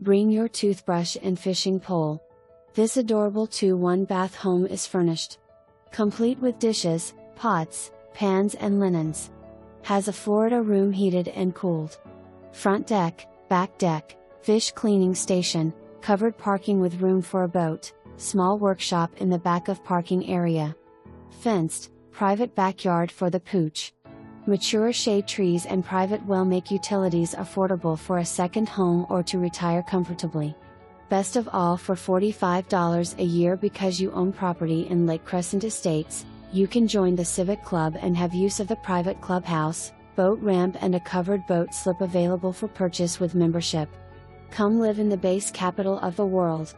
Bring your toothbrush and fishing pole. This adorable 2-1-bath home is furnished, complete with dishes, pots, pans and linens. Has a Florida room heated and cooled. Front deck, back deck, fish cleaning station, covered parking with room for a boat, small workshop in the back of parking area. Fenced, private backyard for the pooch. Mature shade trees and private well make utilities affordable for a second home or to retire comfortably. Best of all, for $45 a year because you own property in Lake Crescent Estates, you can join the Civic Club and have use of the private clubhouse, boat ramp and a covered boat slip available for purchase with membership. Come live in the base capital of the world.